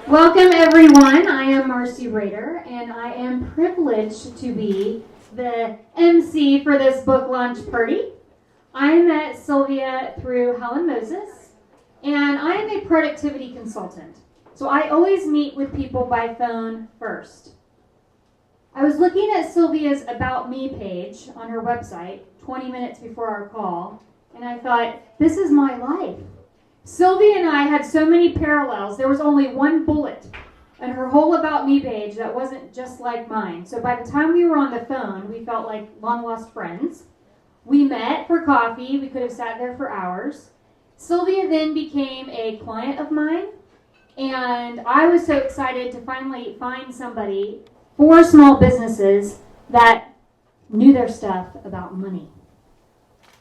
Welcome everyone, I am Marcy Rader and I am privileged to be the MC for this book launch party. I met Sylvia through Helen Moses and I am a productivity consultant. So I always meet with people by phone first. I was looking at Sylvia's About Me page on her website 20 minutes before our call and I thought, this is my life. Sylvia and I had so many parallels. There was only one bullet on her whole About Me page that wasn't just like mine. So by the time we were on the phone, we felt like long-lost friends. We met for coffee. We could have sat there for hours. Sylvia then became a client of mine, and I was so excited to finally find somebody for small businesses that knew their stuff about money.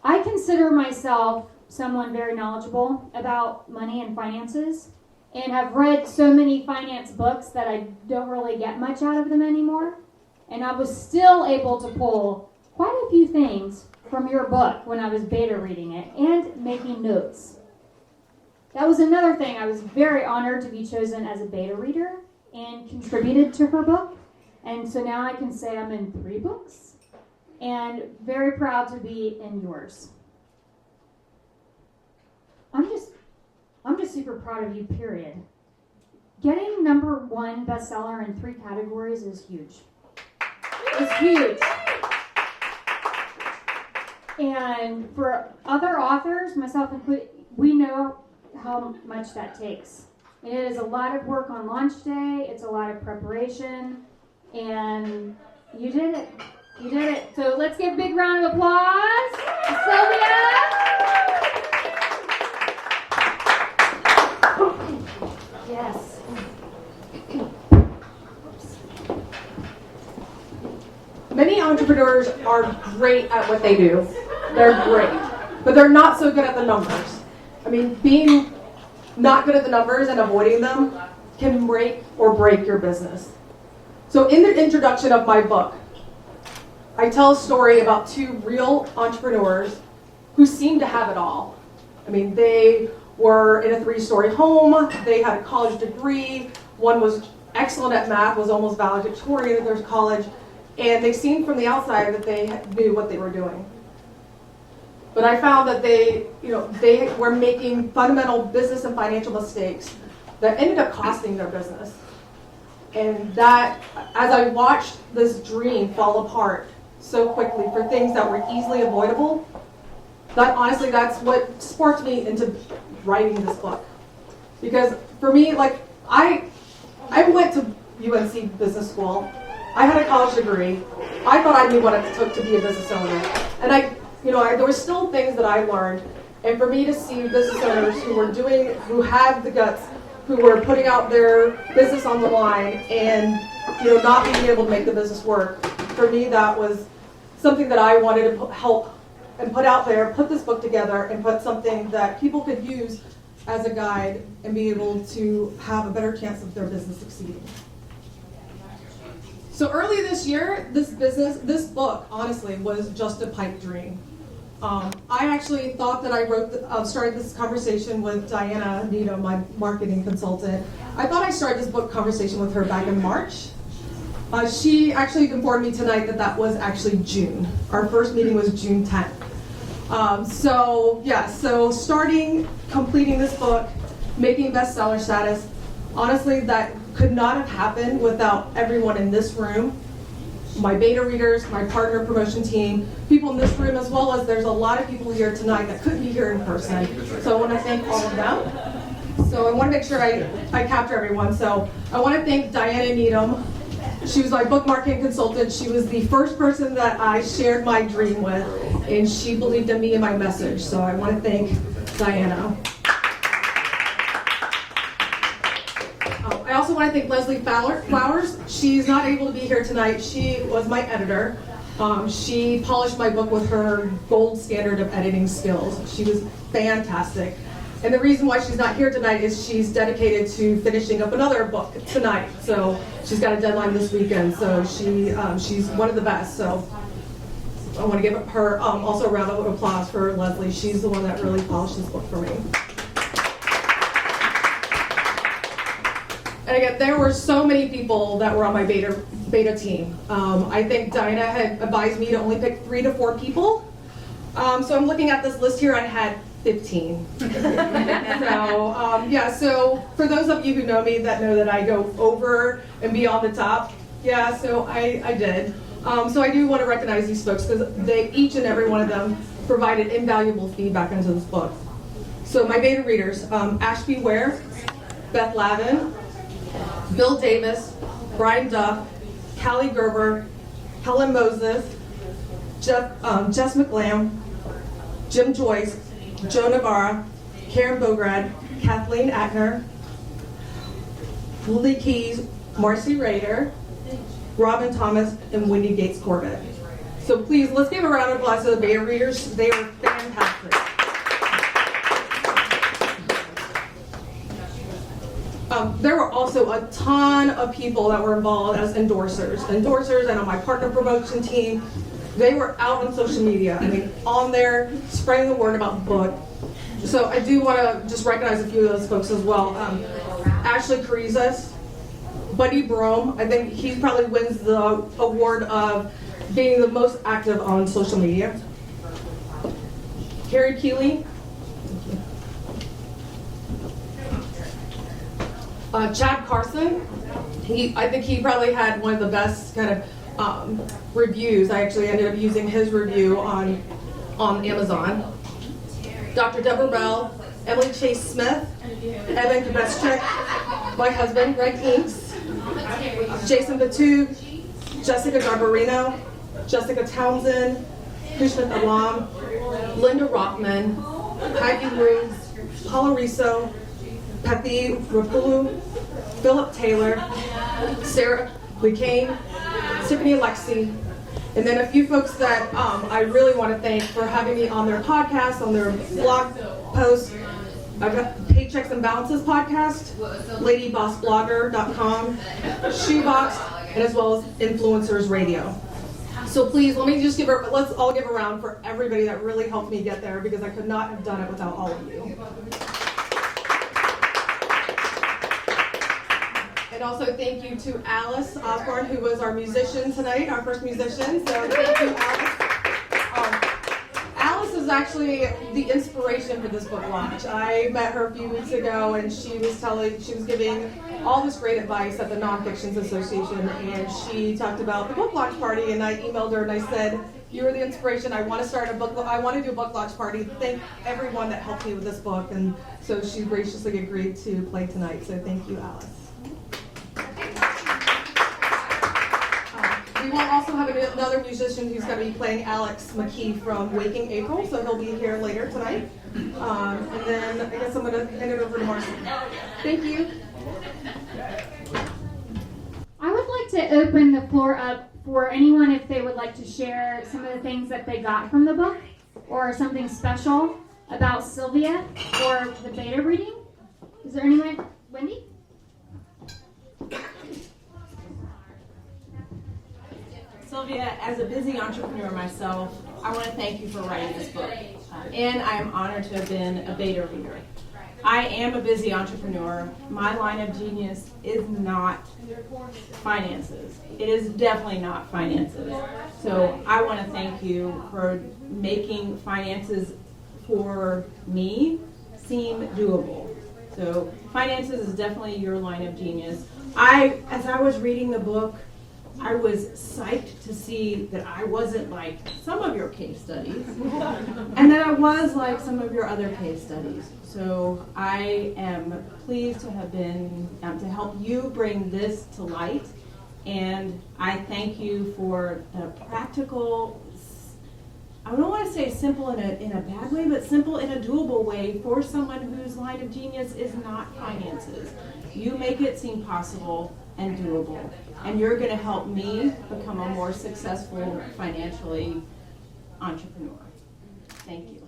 I consider myself someone very knowledgeable about money and finances and have read so many finance books that I don't really get much out of them anymore. And I was still able to pull quite a few things from your book when I was beta reading it and making notes. That was another thing. I was very honored to be chosen as a beta reader and contributed to her book. And so now I can say I'm in 3 books and very proud to be in yours. I'm just super proud of you, period. Getting #1 bestseller in 3 categories is huge. It's huge. And for other authors, myself included, we know how much that takes. It is a lot of work on launch day, it's a lot of preparation, and you did it. You did it. So let's give a big round of applause to Sylvia. Yes. Many entrepreneurs are great at what they do. They're great, but they're not so good at the numbers. I mean, being not good at the numbers and avoiding them can make or break your business. So in the introduction of my book, I tell a story about 2 real entrepreneurs who seem to have it all. I mean, they were in a 3-story home, they had a college degree, one was excellent at math, was almost valedictorian at their college, and they seemed from the outside that they knew what they were doing. But I found that they were making fundamental business and financial mistakes that ended up costing their business. And that, as I watched this dream fall apart so quickly for things that were easily avoidable, that honestly, that's what sparked me into writing this book. Because for me, like, I went to UNC Business School. I had a college degree. I thought I knew what it took to be a business owner. And there were still things that I learned. And for me to see business owners who had the guts, who were putting out their business on the line and, not being able to make the business work, for me that was something that I wanted to help and put out there, put this book together and put something that people could use as a guide and be able to have a better chance of their business succeeding. So early this year, this book, honestly, was just a pipe dream. I actually thought that I started this conversation with Diana Needham, my marketing consultant. I thought I started this book conversation with her back in March. She actually informed me tonight that was actually June. Our first meeting was June 10th. So completing this book, making bestseller status, honestly, that could not have happened without everyone in this room, my beta readers, my partner promotion team, people in this room, as well as there's a lot of people here tonight that couldn't be here in person. So I want to thank all of them. So I want to make sure I capture everyone. So I want to thank Diana Needham. She was my book marketing consultant. She was the first person that I shared my dream with, and she believed in me and my message. So I want to thank Diana. I also want to thank Leslie Flowers. She's not able to be here tonight. She was my editor. She polished my book with her gold standard of editing skills. She was fantastic. And the reason why she's not here tonight is she's dedicated to finishing up another book tonight. So she's got a deadline this weekend. So she's one of the best. So I want to give her also a round of applause for Leslie. She's the one that really polished this book for me. And again, there were so many people that were on my beta team. I think Dinah had advised me to only pick 3 to 4 people. So I'm looking at this list here, I had 15. So for those of you who know me that know that I go over and beyond the top, so I did. So I do want to recognize these folks because they, each and every one of them, provided invaluable feedback into this book. So my beta readers, Ashby Ware, Beth Lavin, Bill Davis, Brian Duff, Callie Gerber, Helen Moses, Jess McLam, Jim Joyce, Joe Navarra, Karen Bograd, Kathleen Ackner, Lily Keys, Marcy Rader, Robin Thomas, and Wendy Gates Corbett. So please, let's give a round of applause to the beta readers. They are fantastic. There were also a ton of people that were involved as endorsers. Endorsers and on my partner promotion team, they were out on social media. I mean, on there, spreading the word about the book. So I do want to just recognize a few of those folks as well. Ashley Carizas, Buddy Brome, I think he probably wins the award of being the most active on social media. Carrie Keeley, Chad Carson, I think he probably had one of the best kind of reviews. I actually ended up using his review on Amazon. Dr. Deborah Bell, Emily Chase Smith, Evan Kabeschek, my husband, Greg Inks, Jason Batug, Jessica Garbarino, Jessica Townsend, Krishna Alam, Linda Rothman, Heidi Rooms, Paula Riso, Pethi Rapulu, Philip Taylor, Sarah McCain, Tiffany Alexi, and then a few folks that I really want to thank for having me on their podcast, on their blog posts. I've got Paychecks and Balances podcast, ladybossblogger.com, Shoebox, and as well as Influencers Radio. So please, let's all give a round for everybody that really helped me get there because I could not have done it without all of you. And also thank you to Alice Osborne, who was our musician tonight, our first musician. So thank you, Alice. Alice is actually the inspiration for this book launch. I met her a few weeks ago, and she was giving all this great advice at the Nonfictions Association, and she talked about the book launch party, and I emailed her and I said, "You are the inspiration. I want to do a book launch party. Thank everyone that helped me with this book," and so she graciously agreed to play tonight. So thank you, Alice. We will also have another musician who's going to be playing Alex McKee from Waking April, so he'll be here later tonight. And then I guess I'm going to hand it over to Marcy. Thank you. I would like to open the floor up for anyone if they would like to share some of the things that they got from the book or something special about Sylvia or the beta reading. Is there anyone? Wendy? Sylvia, as a busy entrepreneur myself, I want to thank you for writing this book. And I am honored to have been a beta reader. I am a busy entrepreneur. My line of genius is not finances. It is definitely not finances. So I want to thank you for making finances for me seem doable. So finances is definitely your line of genius. As I was reading the book, I was psyched to see that I wasn't like some of your case studies, and that I was like some of your other case studies. So I am pleased to have been, to help you bring this to light, and I thank you for the practical, I don't want to say simple in a bad way, but simple in a doable way for someone whose line of genius is not finances. You make it seem possible and doable. And you're going to help me become a more successful financially entrepreneur. Thank you.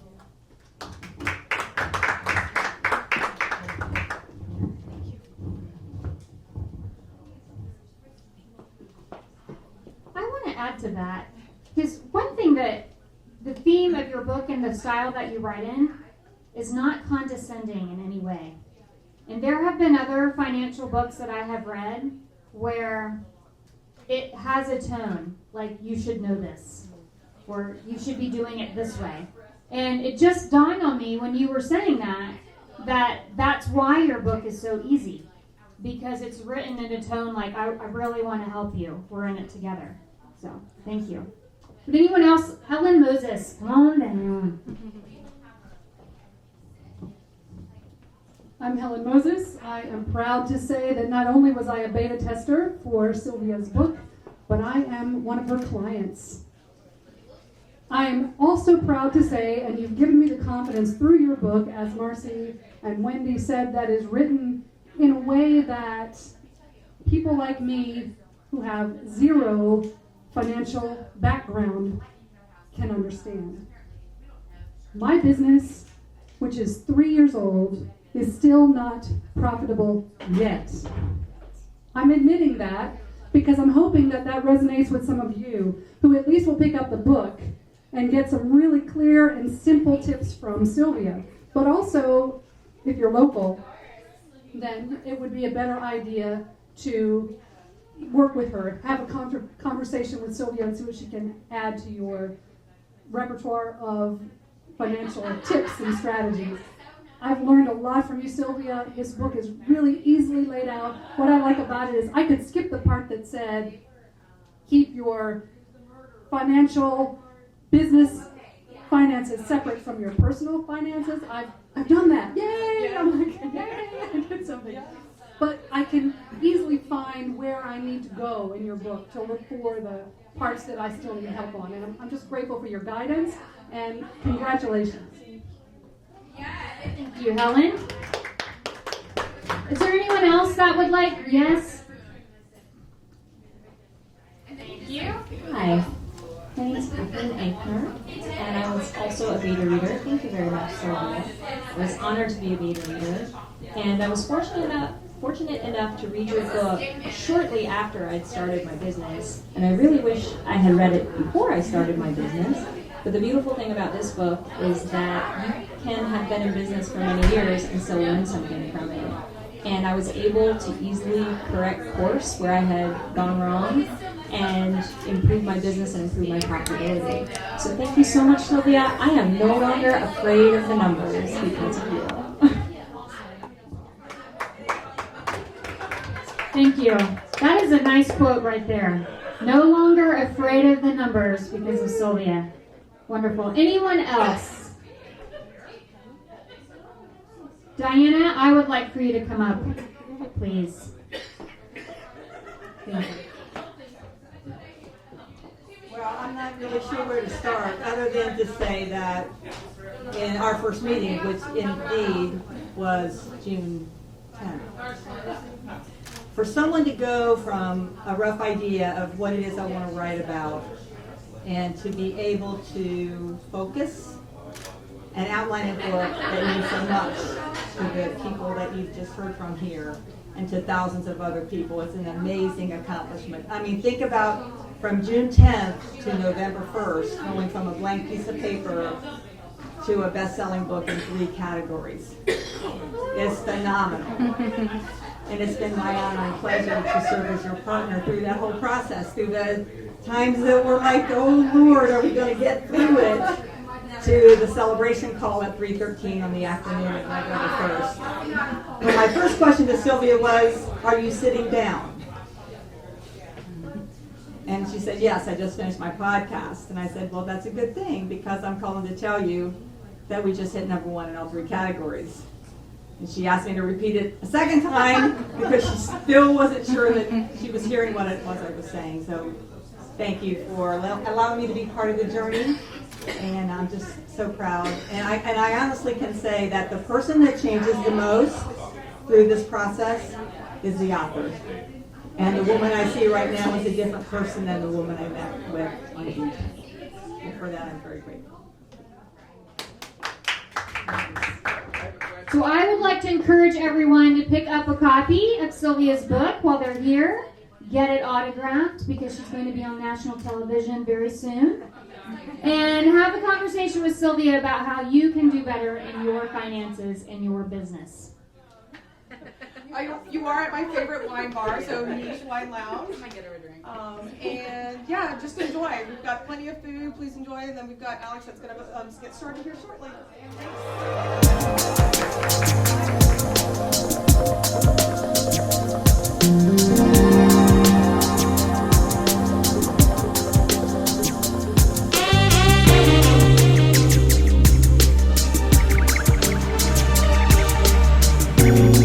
I want to add to that, because one thing that the theme of your book and the style that you write in is not condescending in any way. And there have been other financial books that I have read where it has a tone, like you should know this, or you should be doing it this way. And it just dawned on me when you were saying that that's why your book is so easy, because it's written in a tone like, I really want to help you. We're in it together. So, thank you. Would anyone else? Helen Moses, come on down. I'm Helen Moses. I am proud to say that not only was I a beta tester for Sylvia's book, but I am one of her clients. I am also proud to say, and you've given me the confidence through your book, as Marcy and Wendy said, that is written in a way that people like me who have zero financial background can understand. My business, which is 3 years old, is still not profitable yet. I'm admitting that because I'm hoping that that resonates with some of you who at least will pick up the book and get some really clear and simple tips from Sylvia. But also, if you're local, then it would be a better idea to work with her, have a conversation with Sylvia and see what she can add to your repertoire of financial tips and strategies. I've learned a lot from you, Sylvia. This book is really easily laid out. What I like about it is I could skip the part that said, keep your financial business finances separate from your personal finances. I've done that. Yay! I'm like, yay, I did something. But I can easily find where I need to go in your book to look for the parts that I still need help on. And I'm just grateful for your guidance, and congratulations. Thank you, Helen. Is there anyone else that would like? Yes? Thank you. Hi, my name is Kathleen Eichner, and I was also a beta reader. Thank you very much, Sylvia. I was honored to be a beta reader, and I was fortunate enough to read your book shortly after I'd started my business, and I really wish I had read it before I started my business. But the beautiful thing about this book is that you can have been in business for many years and still learn something from it. And I was able to easily correct course where I had gone wrong and improve my business and improve my profitability. So thank you so much, Sylvia. I am no longer afraid of the numbers because of you. Thank you. That is a nice quote right there. No longer afraid of the numbers because of Sylvia. Wonderful. Anyone else? Diana, I would like for you to come up, please. Well, I'm not really sure where to start, other than to say that in our first meeting, which indeed was June 10th, for someone to go from a rough idea of what it is I want to write about and to be able to focus and outline a book that means so much to the people that you've just heard from here and to thousands of other people. It's an amazing accomplishment. I mean, think about from June 10th to November 1st, going from a blank piece of paper to a best-selling book in 3 categories. It's phenomenal. And it's been my honor and pleasure to serve as your partner through that whole process, through the times that were like, oh Lord, are we going to get through it? To the celebration call at 3:13 on the afternoon of November 1st. Well, my first question to Sylvia was, are you sitting down? And she said, yes, I just finished my podcast. And I said, well, that's a good thing, because I'm calling to tell you that we just hit number 1 in all 3 categories. And she asked me to repeat it a second time because she still wasn't sure that she was hearing what it was I was saying. So thank you for allowing me to be part of the journey. And I'm just so proud. And I honestly can say that the person that changes the most through this process is the author. And the woman I see right now is a different person than the woman I met with on June 10th. And for that, I'm very grateful. So I would like to encourage everyone to pick up a copy of Sylvia's book while they're here. Get it autographed because she's going to be on national television very soon. And have a conversation with Sylvia about how you can do better in your finances and your business. You are at my favorite wine bar, so Niche Wine Lounge. I might get her a drink. And yeah, just enjoy. We've got plenty of food. Please enjoy. And then we've got Alex that's going to get started here shortly. Thanks.